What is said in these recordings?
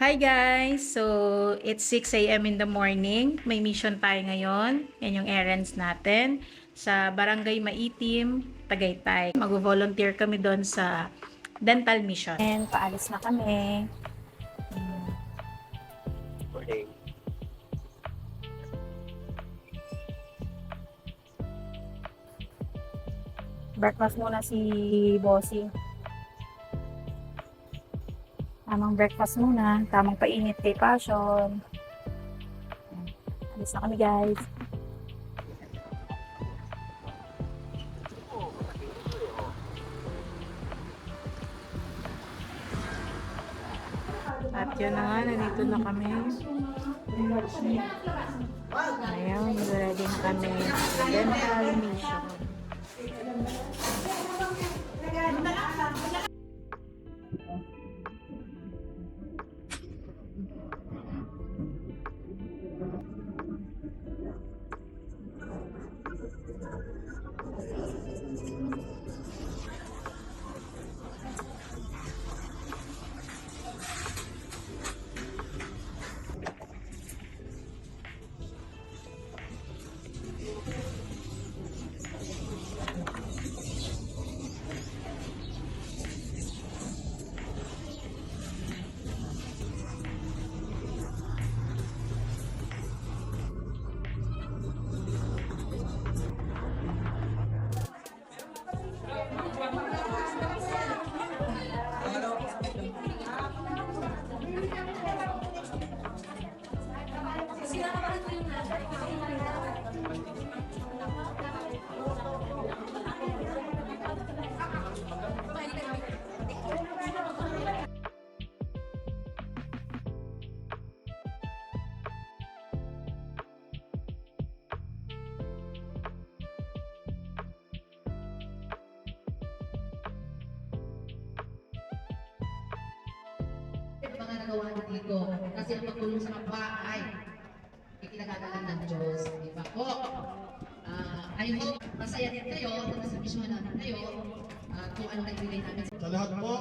Hi guys! So, it's 6 a.m. in the morning. May mission tayo ngayon. Yan yung errands natin. Sa Barangay Maitim, Tagaytay. Mag-volunteer kami doon sa dental mission. And paalis na kami. Morning. Breakfast muna si Bossy. Tamang breakfast muna. Tamang painit kay Passion. Alis na kami guys. At yun na nga, nandito na kami. Ayan, ready na kami. Dental mission. Mga nagawa na dito kasi ang pagtulong sa kapwa ay ikinagagalan ng Diyos, di ba po? I hope masaya din kayo at nasabisyon natin kayo kung ano nagbigay namin. Sa lahat po,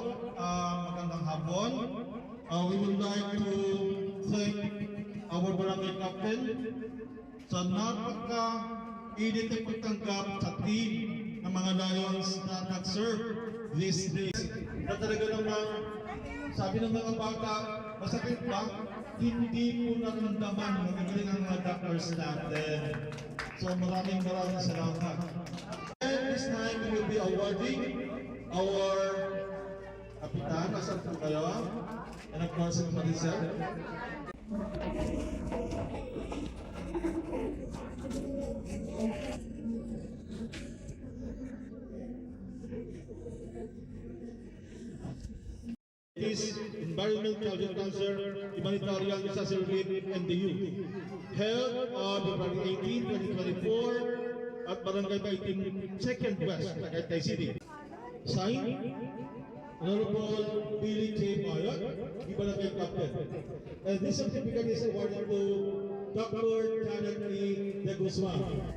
magandang hapon. We would like to thank our barangay captain sa napaka-init na pagtanggap sa team ng mga Lions na nag-serve this day. Na talaga namang sabi ng mga bata, masakit ba? Hindi po naramdaman ng magaling ang mga doctors natin. So maraming salamat. And this time we will be awarding our kapitan, asan po kayo? And of course, Marisa. Is environmental cancer, humanitarian disaster relief, and the youth. Held on February 18, 2024 at Barangay Maitim, 2nd West, Tagaytay City. Signed, Honorable Billy J. Mayot, the Barangay Captain. And this certificate is awarded to Dr. Janet E. De Guzman.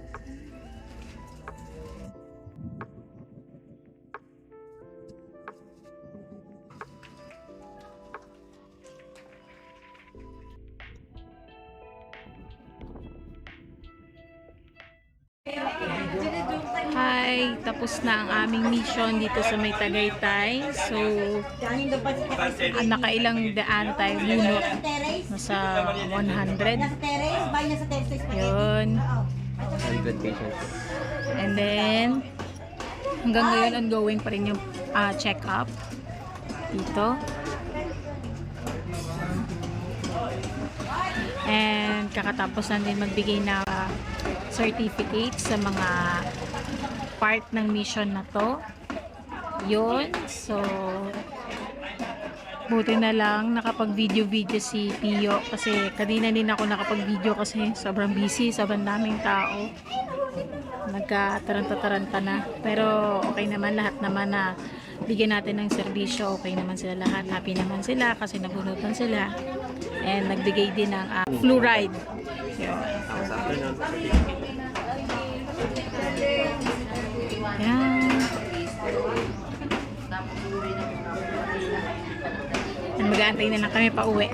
Hi! Tapos na ang aming mission dito sa may Tagaytay. So, nakailang daan tayo bunot. Nasa 100. Yun. 100 patients. And then, hanggang ngayon ongoing pa rin yung check-up dito. And kakatapos na din magbigay na certificate sa mga part ng mission na to. Yun. So, buti na lang nakapag-video si Pio kasi kanina din ako nakapag-video kasi sobrang busy, sobrang daming tao. Nagka-taranta-taranta na. Pero okay naman, lahat naman na bigyan natin ng serbisyo. Okay naman sila lahat. Happy naman sila kasi nabunutan sila. And nagbigay din ng fluoride. Yun. Yan. Mag-aantay na lang kami pa uwi.